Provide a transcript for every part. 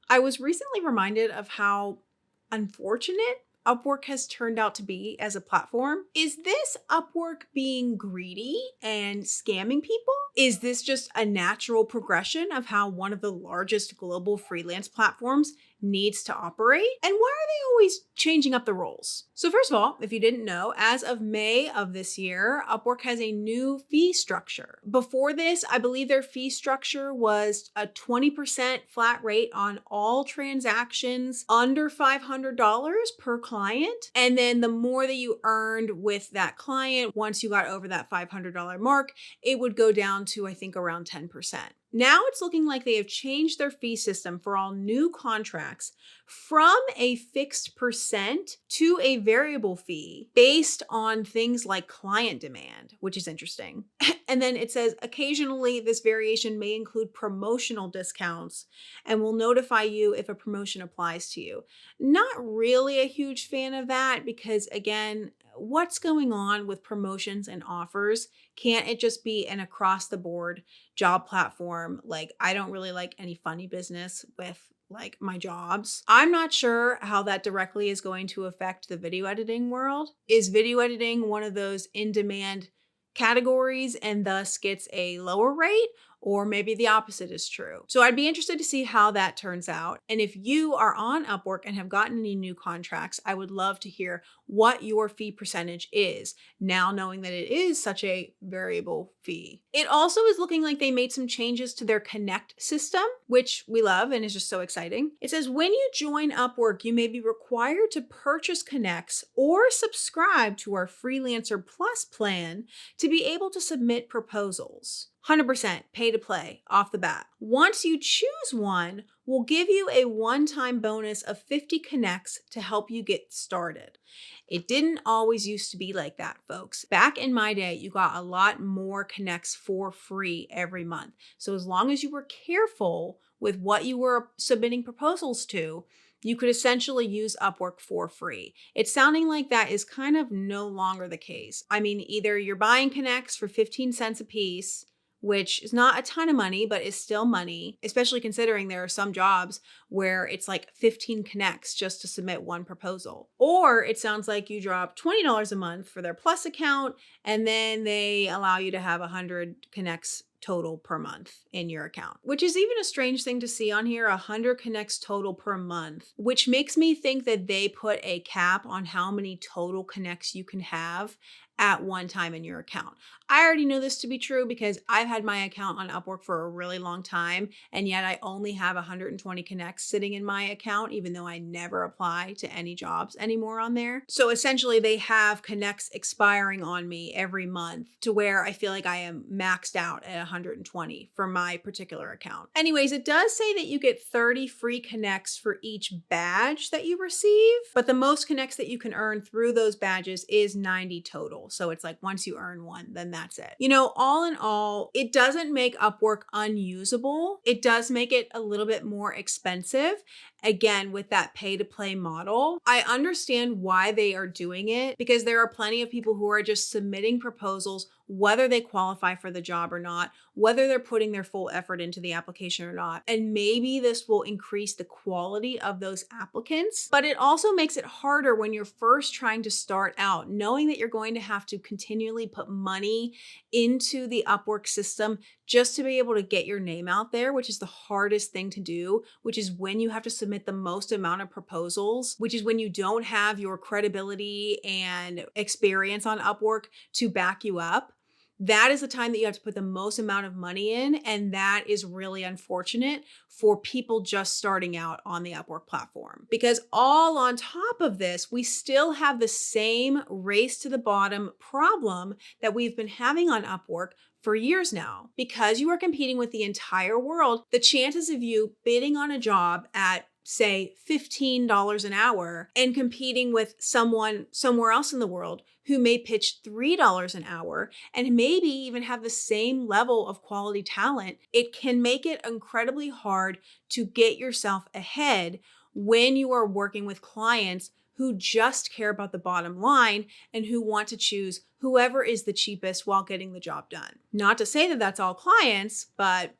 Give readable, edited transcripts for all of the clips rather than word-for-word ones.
I was recently reminded of how unfortunate Upwork has turned out to be as a platform. Is this Upwork being greedy and scamming people? Is this just a natural progression of how one of the largest global freelance platforms needs to operate? And why are they always changing up the rules? So first of all, if you didn't know, as of May of this year, Upwork has a new fee structure. Before this, I believe their fee structure was a 20% flat rate on all transactions under $500 per client. And then the more that you earned with that client, once you got over that $500 mark, it would go down to, I think, around 10%. Now it's looking like they have changed their fee system for all new contracts from a fixed percent to a variable fee based on things like client demand, which is interesting. And then it says occasionally this variation may include promotional discounts and will notify you if a promotion applies to you. Not really a huge fan of that because, again, what's going on with promotions and offers? Can't it just be an across the board job platform? Like, I don't really like any funny business with like my jobs. I'm not sure how that directly is going to affect the video editing world. Is video editing one of those in-demand categories and thus gets a lower rate? Or maybe the opposite is true. So I'd be interested to see how that turns out. And if you are on Upwork and have gotten any new contracts, I would love to hear what your fee percentage is, now knowing that it is such a variable fee. It also is looking like they made some changes to their Connect system, which we love and is just so exciting. It says, when you join Upwork, you may be required to purchase Connects or subscribe to our Freelancer Plus plan to be able to submit proposals. 100% pay to play off the bat. Once you choose one, we'll give you a one-time bonus of 50 connects to help you get started. It didn't always used to be like that, folks. Back in my day, you got a lot more connects for free every month. So as long as you were careful with what you were submitting proposals to, you could essentially use Upwork for free. It's sounding like that is kind of no longer the case. I mean, either you're buying connects for 15 cents a piece, which is not a ton of money, but is still money, especially considering there are some jobs where it's like 15 connects just to submit one proposal. Or it sounds like you drop $20 a month for their Plus account, and then they allow you to have 100 connects total per month in your account, which is even a strange thing to see on here, 100 connects total per month, which makes me think that they put a cap on how many total connects you can have at one time in your account. I already know this to be true because I've had my account on Upwork for a really long time, and yet I only have 120 connects sitting in my account, even though I never apply to any jobs anymore on there. So essentially they have connects expiring on me every month to where I feel like I am maxed out at 120 for my particular account. Anyways, it does say that you get 30 free connects for each badge that you receive, but the most connects that you can earn through those badges is 90 total. So it's like once you earn one, then that's it. You know, all in all, it doesn't make Upwork unusable. It does make it a little bit more expensive. Again, with that pay to play model, I understand why they are doing it because there are plenty of people who are just submitting proposals, whether they qualify for the job or not, whether they're putting their full effort into the application or not. And maybe this will increase the quality of those applicants, but it also makes it harder when you're first trying to start out, knowing that you're going to have to continually put money into the Upwork system just to be able to get your name out there, which is the hardest thing to do, which is when you have to submit the most amount of proposals, which is when you don't have your credibility and experience on Upwork to back you up. That is the time that you have to put the most amount of money in, and that is really unfortunate for people just starting out on the Upwork platform. Because all on top of this, we still have the same race to the bottom problem that we've been having on Upwork for years now. Because you are competing with the entire world, the chances of you bidding on a job at say $15 an hour and competing with someone somewhere else in the world who may pitch $3 an hour and maybe even have the same level of quality talent, it can make it incredibly hard to get yourself ahead when you are working with clients who just care about the bottom line and who want to choose whoever is the cheapest while getting the job done. Not to say that that's all clients, but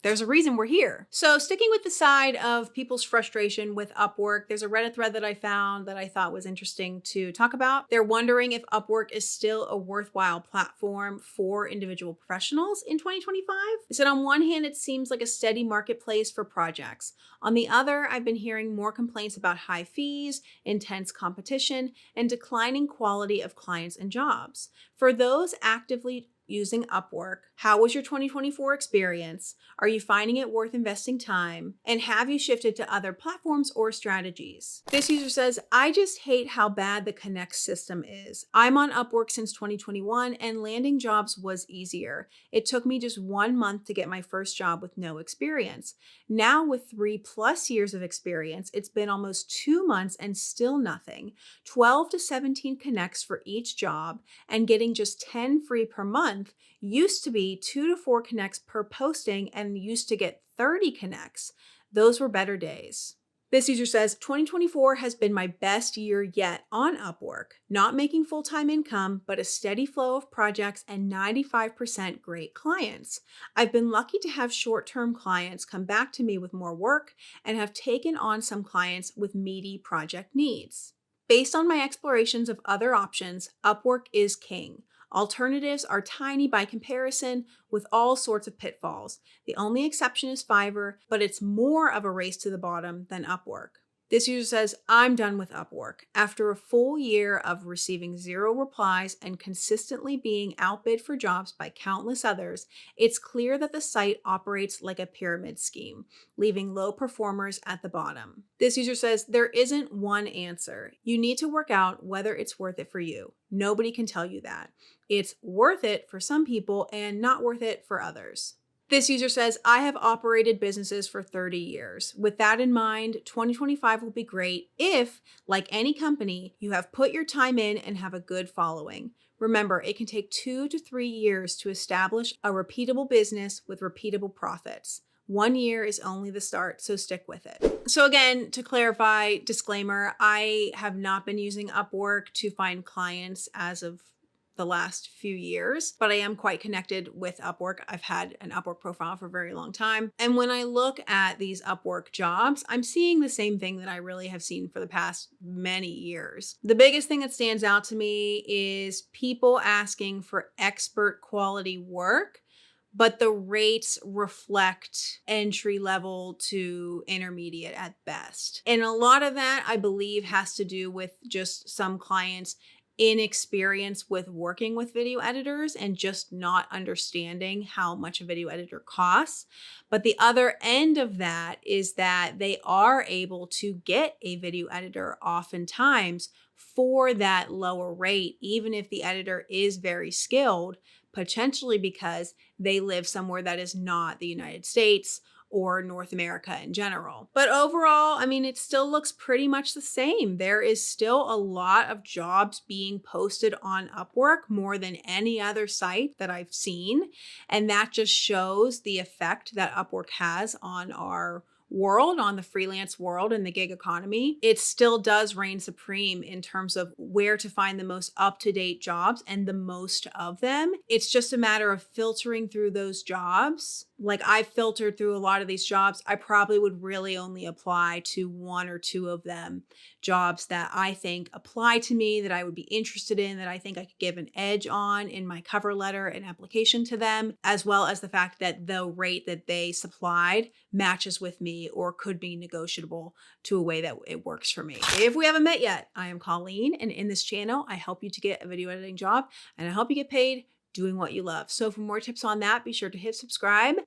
There's a reason we're here. So sticking with the side of people's frustration with Upwork, there's a Reddit thread that I found that I thought was interesting to talk about. They're wondering if Upwork is still a worthwhile platform for individual professionals in 2025. They said on one hand, it seems like a steady marketplace for projects. On the other, I've been hearing more complaints about high fees, intense competition, and declining quality of clients and jobs. For those actively using Upwork, how was your 2024 experience? Are you finding it worth investing time? And have you shifted to other platforms or strategies? This user says, I just hate how bad the Connect system is. I'm on Upwork since 2021 and landing jobs was easier. It took me just 1 month to get my first job with no experience. Now with 3+ years of experience, it's been almost 2 months and still nothing. 12 to 17 connects for each job and getting just 10 free per month used to be 2 to 4 connects per posting and used to get 30 connects. Those were better days. This user says, 2024 has been my best year yet on Upwork. Not making full-time income, but a steady flow of projects and 95% great clients. I've been lucky to have short-term clients come back to me with more work and have taken on some clients with meaty project needs. Based on my explorations of other options, Upwork is king. Alternatives are tiny by comparison with all sorts of pitfalls. The only exception is Fiverr, but it's more of a race to the bottom than Upwork. This user says, I'm done with Upwork. After a full year of receiving 0 replies and consistently being outbid for jobs by countless others, it's clear that the site operates like a pyramid scheme, leaving low performers at the bottom. This user says, there isn't one answer. You need to work out whether it's worth it for you. Nobody can tell you that. It's worth it for some people and not worth it for others. This user says, I have operated businesses for 30 years. With that in mind, 2025 will be great if, like any company, you have put your time in and have a good following. Remember, it can take 2 to 3 years to establish a repeatable business with repeatable profits. 1 year is only the start, so stick with it. So again, to clarify, disclaimer, I have not been using Upwork to find clients as of the last few years, but I am quite connected with Upwork. I've had an Upwork profile for a very long time. And when I look at these Upwork jobs, I'm seeing the same thing that I really have seen for the past many years. The biggest thing that stands out to me is people asking for expert quality work, but the rates reflect entry level to intermediate at best. And a lot of that, I believe, has to do with just some clients' inexperience with working with video editors and just not understanding how much a video editor costs. But the other end of that is that they are able to get a video editor oftentimes for that lower rate, even if the editor is very skilled, potentially because they live somewhere that is not the United States or North America in general. But overall, I mean, it still looks pretty much the same. There is still a lot of jobs being posted on Upwork, more than any other site that I've seen. And that just shows the effect that Upwork has on our world, on the freelance world and the gig economy. It still does reign supreme in terms of where to find the most up-to-date jobs and the most of them. It's just a matter of filtering through those jobs. Like, I've filtered through a lot of these jobs. I probably would really only apply to 1 or 2 of them, jobs that I think apply to me, that I would be interested in, that I think I could give an edge on in my cover letter and application to them, as well as the fact that the rate that they supplied matches with me or could be negotiable to a way that it works for me. If we haven't met yet, I am Colleen, and in this channel, I help you to get a video editing job, and I help you get paid doing what you love. So for more tips on that, be sure to hit subscribe and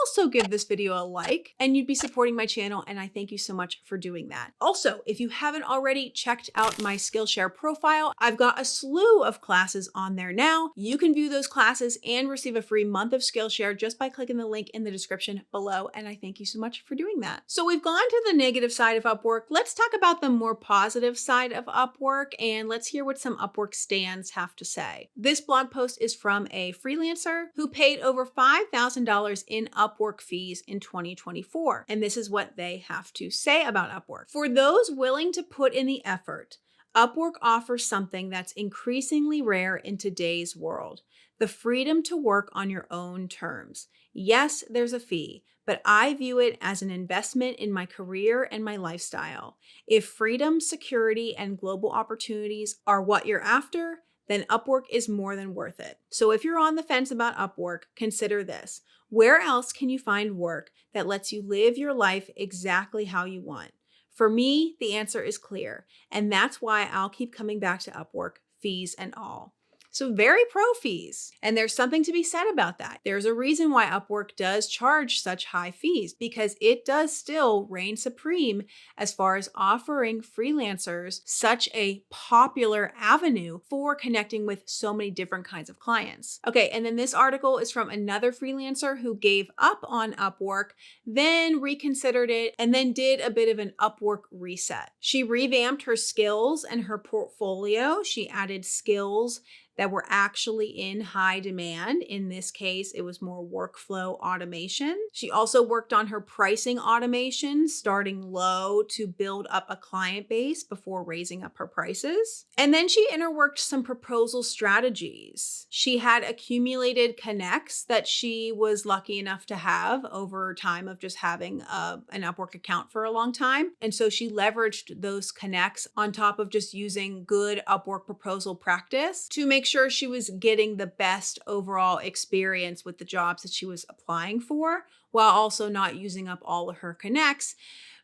also give this video a like, and you'd be supporting my channel, and I thank you so much for doing that. Also, if you haven't already checked out my Skillshare profile, I've got a slew of classes on there now. You can view those classes and receive a free month of Skillshare just by clicking the link in the description below, and I thank you so much for doing that. So we've gone to the negative side of Upwork. Let's talk about the more positive side of Upwork, and let's hear what some Upwork stans have to say. This blog post is from a freelancer who paid over $5,000 in Upwork fees in 2024. And this is what they have to say about Upwork. For those willing to put in the effort, Upwork offers something that's increasingly rare in today's world: the freedom to work on your own terms. Yes, there's a fee, but I view it as an investment in my career and my lifestyle. If freedom, security, and global opportunities are what you're after, then Upwork is more than worth it. So if you're on the fence about Upwork, consider this. Where else can you find work that lets you live your life exactly how you want? For me, the answer is clear, and that's why I'll keep coming back to Upwork, fees and all. So very pro fees. And there's something to be said about that. There's a reason why Upwork does charge such high fees, because it does still reign supreme as far as offering freelancers such a popular avenue for connecting with so many different kinds of clients. Okay, and then this article is from another freelancer who gave up on Upwork, then reconsidered it, and then did a bit of an Upwork reset. She revamped her skills and her portfolio. She added skills that were actually in high demand. In this case, it was more workflow automation. She also worked on her pricing automation, starting low to build up a client base before raising up her prices. And then she interworked some proposal strategies. She had accumulated connects that she was lucky enough to have over time of just having an Upwork account for a long time. And so she leveraged those connects on top of just using good Upwork proposal practice to make sure she was getting the best overall experience with the jobs that she was applying for, while also not using up all of her connects,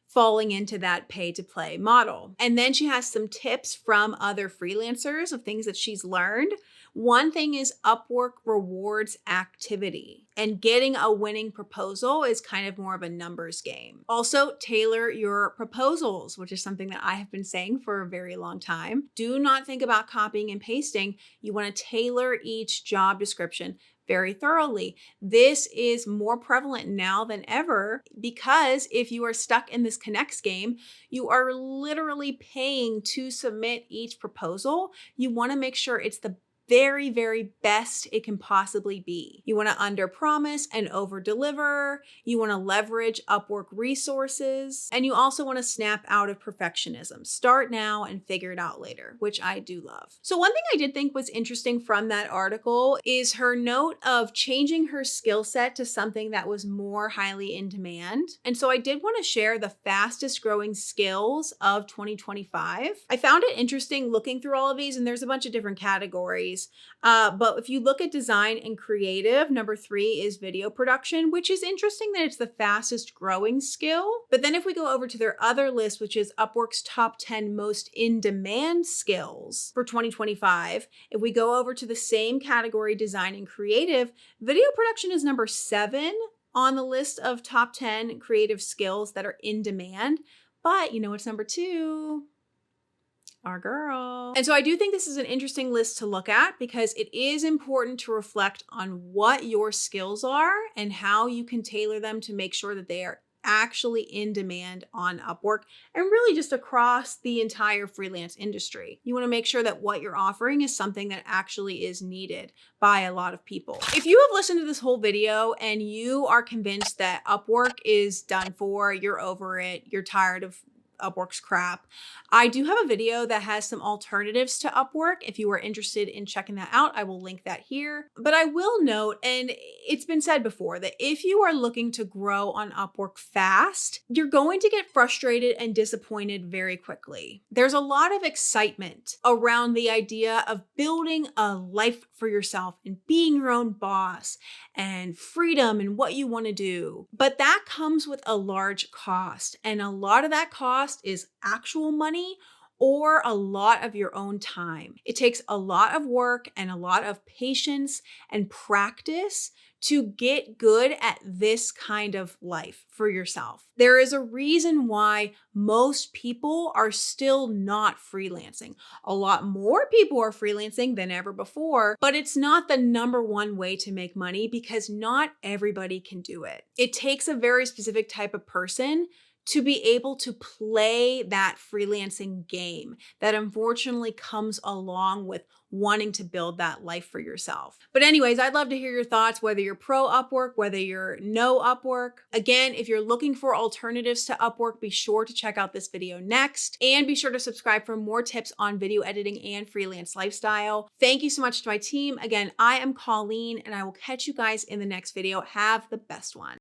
falling into that pay to play model. And then she has some tips from other freelancers of things that she's learned. One thing is Upwork rewards activity, and getting a winning proposal is kind of more of a numbers game. Also, tailor your proposals, which is something that I have been saying for a very long time. Do not think about copying and pasting. You want to tailor each job description very thoroughly. This is more prevalent now than ever, because if you are stuck in this connects game, you are literally paying to submit each proposal. You want to make sure it's the very, very best it can possibly be. You want to under promise and over deliver. You want to leverage Upwork resources, and you also want to snap out of perfectionism. Start now and figure it out later, which I do love. So one thing I did think was interesting from that article is her note of changing her skill set to something that was more highly in demand. And so I did want to share the fastest growing skills of 2025. I found it interesting looking through all of these, and there's a bunch of different categories. But if you look at design and creative, number 3 is video production, which is interesting that it's the fastest growing skill. But then if we go over to their other list, which is Upwork's top 10 most in-demand skills for 2025, if we go over to the same category, design and creative, video production is number 7 on the list of top 10 creative skills that are in demand. But you know what's number 2? Our girl. And so I do think this is an interesting list to look at, because it is important to reflect on what your skills are and how you can tailor them to make sure that they are actually in demand on Upwork and really just across the entire freelance industry. You want to make sure that what you're offering is something that actually is needed by a lot of people. If you have listened to this whole video and you are convinced that Upwork is done for, you're over it, you're tired of Upwork's crap, I do have a video that has some alternatives to Upwork. If you are interested in checking that out, I will link that here. But I will note, and it's been said before, that if you are looking to grow on Upwork fast, you're going to get frustrated and disappointed very quickly. There's a lot of excitement around the idea of building a life for yourself and being your own boss and freedom and what you want to do. But that comes with a large cost, and a lot of that cost is actual money or a lot of your own time. It takes a lot of work and a lot of patience and practice to get good at this kind of life for yourself. There is a reason why most people are still not freelancing. A lot more people are freelancing than ever before, but it's not the #1 way to make money, because not everybody can do it. It takes a very specific type of person to be able to play that freelancing game that unfortunately comes along with wanting to build that life for yourself. But anyways, I'd love to hear your thoughts, whether you're pro Upwork, whether you're no Upwork. Again, if you're looking for alternatives to Upwork, be sure to check out this video next, and be sure to subscribe for more tips on video editing and freelance lifestyle. Thank you so much to my team. Again, I am Colleen, and I will catch you guys in the next video. Have the best one.